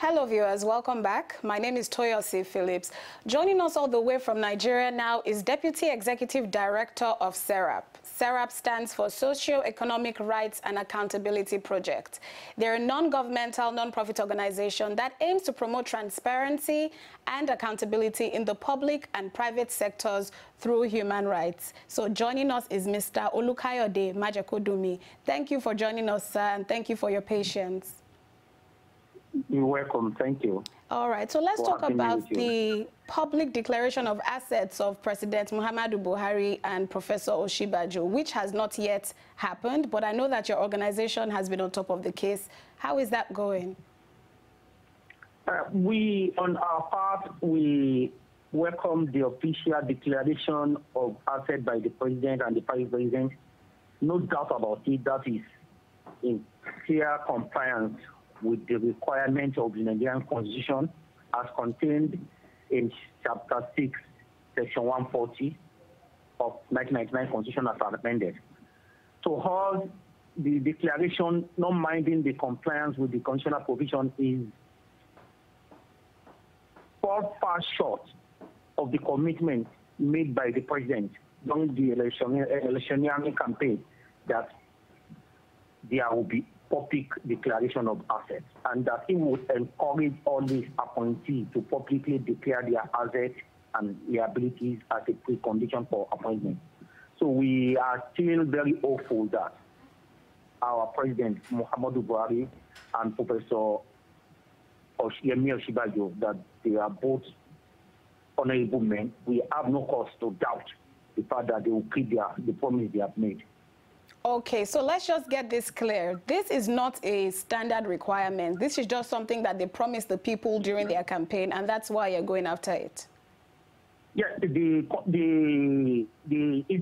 Hello viewers, welcome back. My name is Toyosi Phillips. Joining us all the way from Nigeria now is Deputy Executive Director of SERAP. SERAP stands for Socio-Economic Rights and Accountability Project. They're a non-governmental, non-profit organization that aims to promote transparency and accountability in the public and private sectors through human rights. So joining us is Mr. Olukayode Majekodunmi. Thank you for joining us, sir, and thank you for your patience. You're welcome. Thank you. All right. So let's talk about the public declaration of assets of President Muhammadu Buhari and Professor Osinbajo, which has not yet happened, but I know that your organization has been on top of the case. How is that going? We, on our part, we welcome the official declaration of assets by the President and the Vice President. No doubt about it, that is in clear compliance with the requirements of the Nigerian Constitution as contained in Chapter 6, Section 140 of 1999 Constitution as amended. To us, the declaration, not minding the compliance with the constitutional provision, is far short of the commitment made by the President during the electioneering campaign that there will be public declaration of assets, and that it would encourage all these appointees to publicly declare their assets and liabilities as a precondition for appointment. So we are still very hopeful that our President, Muhammadu Buhari, and Professor Osinbajo, that they are both honorable men. We have no cause to doubt the fact that they will keep the promise they have made. Okay, so let's just get this clear. This is not a standard requirement. This is just something that they promised the people during their campaign, and that's why you're going after it. Yes, it's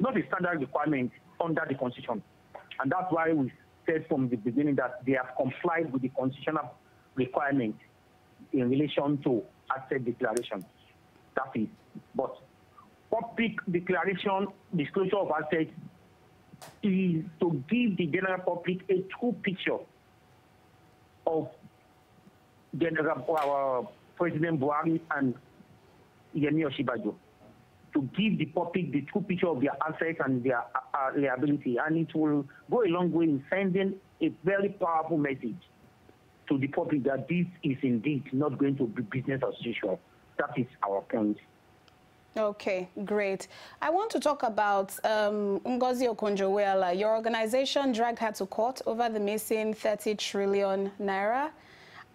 not a standard requirement under the Constitution. And that's why we said from the beginning that they have complied with the constitutional requirement in relation to asset declaration. That is. But public declaration, disclosure of assets, is to give the general public a true picture of our President Buhari and Osinbajo, to give the public the true picture of their assets and their liability. And it will go a long way in sending a very powerful message to the public that this is indeed not going to be business as usual. That is our point. Okay, great. I want to talk about Ngozi Okonjo-Iweala. Your organization dragged her to court over the missing 30 trillion naira.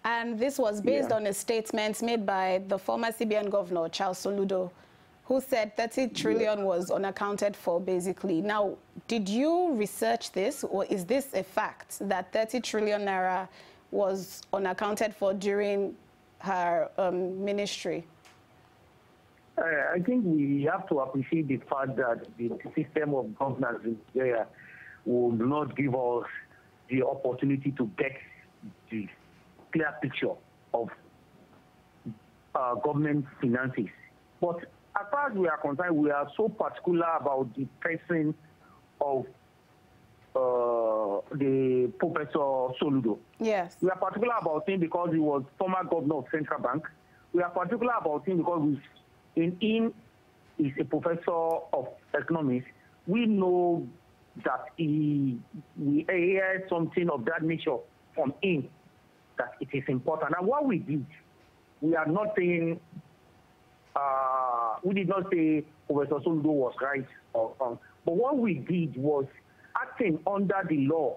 And this was based on a statement made by the former CBN governor, Charles Soludo, who said 30 trillion was unaccounted for, basically. Now, did you research this, or is this a fact that 30 trillion naira was unaccounted for during her ministry? I think we have to appreciate the fact that the system of governance in Nigeria will not give us the opportunity to get the clear picture of government finances. But as far as we are concerned, we are so particular about the person of the Professor Soludo. Yes. We are particular about him because he was former governor of Central Bank. We are particular about him because him is a professor of economics. We know that we hear something of that nature from him, that it is important. And what we did, we are not saying, we did not say Professor Soludo was right or wrong. But what we did was acting under the law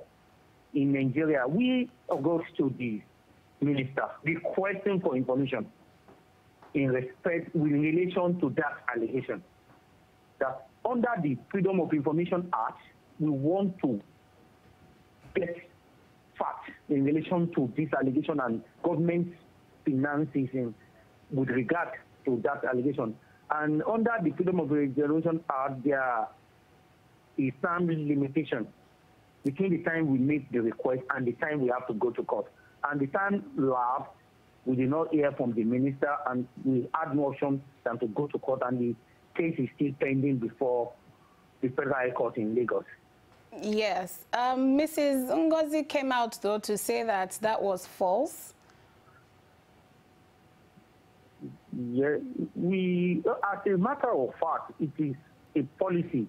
in Nigeria. We go to the minister requesting for information in relation to that allegation. That under the Freedom of Information Act, we want to get facts in relation to this allegation and government finances with regard to that allegation. And under the Freedom of Information Act, there is some limitation between the time we make the request and the time we have to go to court. And the time lapsed, we did not hear from the minister, and we had no option than to go to court, and the case is still pending before the Federal High Court in Lagos. Yes. Mrs. Ngozi came out, though, to say that that was false. Yeah, as a matter of fact, it is a policy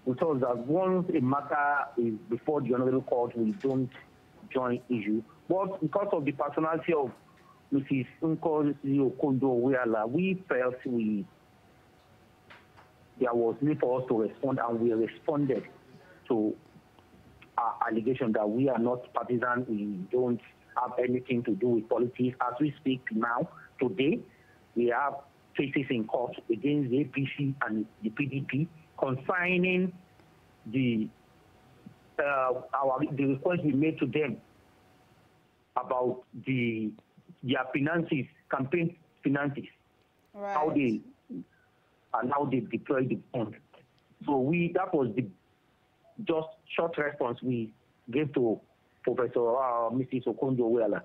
which was that once a matter is before the Honorable Court, we don't join issue. But because of the personality of Mrs. Olukayode, we felt there was need for us to respond, and we responded to our allegation that we are not partisan, we don't have anything to do with politics. As we speak now, today, we have cases in court against the APC and the PDP concerning the request we made to them about their finances, campaign finances, right. how they deploy the fund. So that was the just short response we gave to Professor Mrs. Olukayode.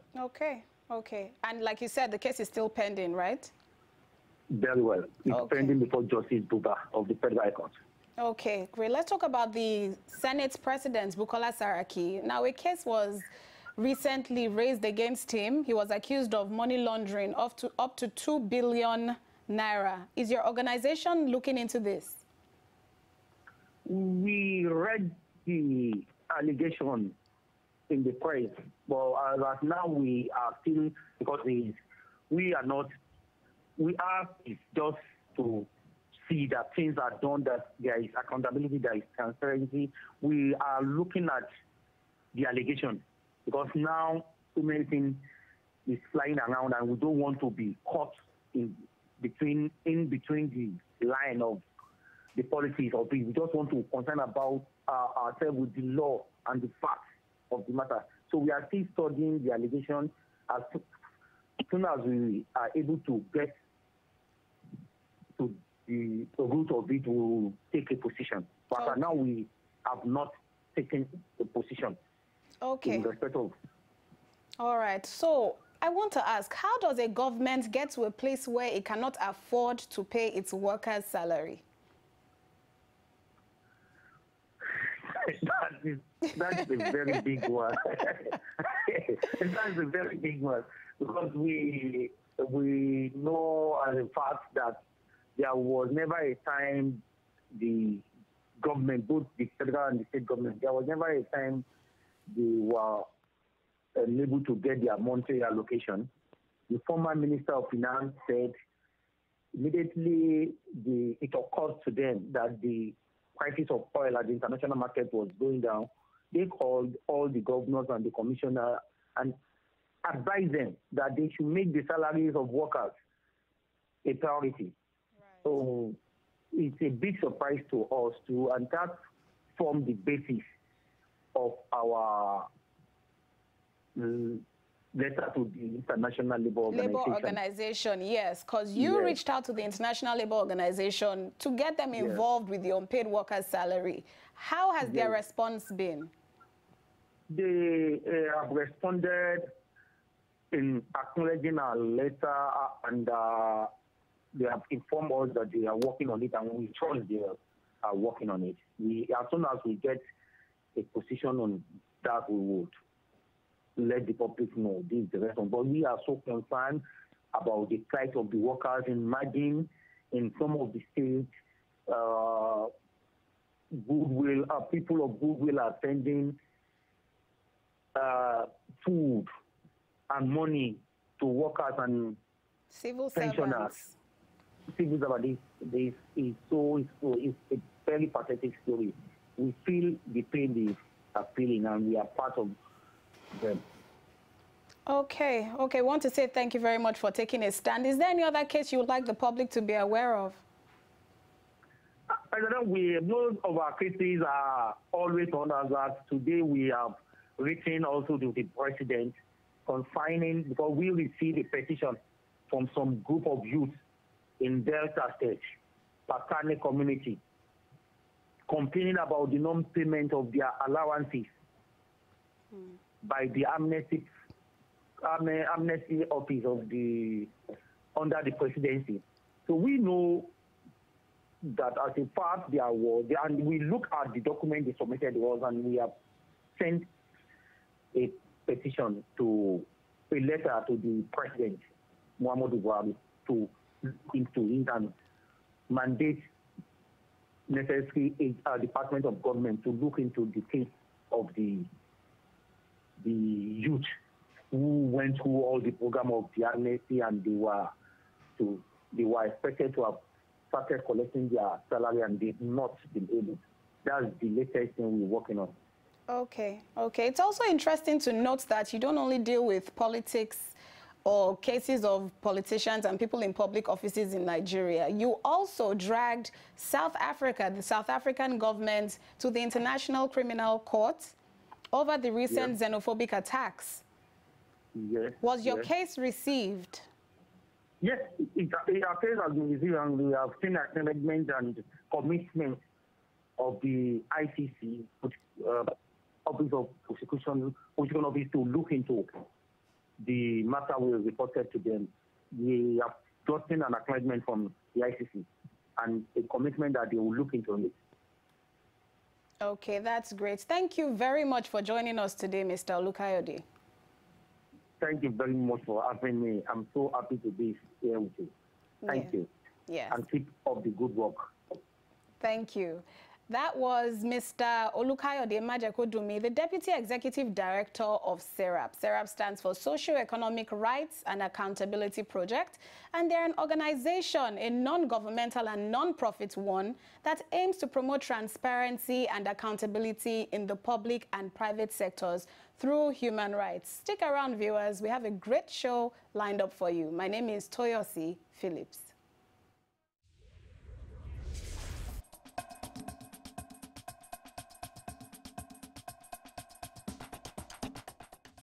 Okay. And like you said, the case is still pending, right? Very well. It's pending before Justice Buba of the Federal High Court. Okay, great. Let's talk about the Senate President, Bukola Saraki. Now, a case was recently raised against him. He was accused of money laundering up to 2 billion naira. Is your organization looking into this? We read the allegation in the press, but as now we are still, because we are just to see that things are done, that there is accountability, there is transparency. We are looking at the allegation because now so many things is flying around, and we don't want to be caught in between the line of the policies of it. We just want to concern about ourselves with the law and the facts of the matter. So we are still studying the allegation. As soon as we are able to get to the root of it, we will take a position. But now we have not taken a position. Okay. In respect of. All right. So I want to ask, how does a government get to a place where it cannot afford to pay its workers' salary? That is a very big one. That is a very big one because we know as a fact that there was never a time the government, both the federal and the state government, there was never a time they were able to get their monetary allocation. The former Minister of Finance said immediately it occurred to them that the prices of oil at the international market was going down. They called all the governors and the commissioner and advised them that they should make the salaries of workers a priority. Right. So it's a big surprise to us too, and that formed the basis of our letter to the International Labour Organization. Labour Organization, yes, because you reached out to the International Labour Organization to get them involved with the unpaid workers' salary. How has their response been? They have responded in acknowledging our letter, and they have informed us that they are working on it, and we trust they are working on it. As soon as we get a position on that, we would let the public know this is the response. But we are so concerned about the plight of the workers. Imagine in some of the states, people of goodwill are sending food and money to workers and civil pensioners. Servants. Civil servants. This is a very pathetic story. We feel the pain they are feeling, and we are part of them. Okay. I want to say thank you very much for taking a stand. Is there any other case you would like the public to be aware of? Most of our cases are always on us. That today we have written also to the president confining, because we received a petition from some group of youth in Delta State, Pakane community, complaining about the non-payment of their allowances by the amnesty office of under the presidency. So we know that as a part there was, and we look at the document they submitted to us, and we have sent a petition a letter to the president, Muhammadu Buhari, to look into it and mandate necessary department of government to look into the case of the youth who went through all the program of the amnesty, and they were expected to have started collecting their salary and they've not been able. That's the latest thing we're working on. Okay. It's also interesting to note that you don't only deal with politics or cases of politicians and people in public offices in Nigeria. You also dragged South Africa, the South African government, to the International Criminal Court over the recent xenophobic attacks. Yes. Was your case received? Yes, our case has been received, and we have seen acknowledgement and commitment of the ICC, Office of Prosecution Office, to look into the matter we reported to them. We have gotten an acknowledgement from the ICC and a commitment that they will look into it. Okay, that's great. Thank you very much for joining us today, Mr. Olukayode. Thank you very much for having me. I'm so happy to be here with you. Thank you. Yes. And keep up the good work. Thank you. That was Mr. Olukayode Majekodunmi, the Deputy Executive Director of SERAP. SERAP stands for Socio-Economic Rights and Accountability Project, and they're an organization, a non-governmental and non-profit one, that aims to promote transparency and accountability in the public and private sectors through human rights. Stick around, viewers. We have a great show lined up for you. My name is Toyosi Phillips.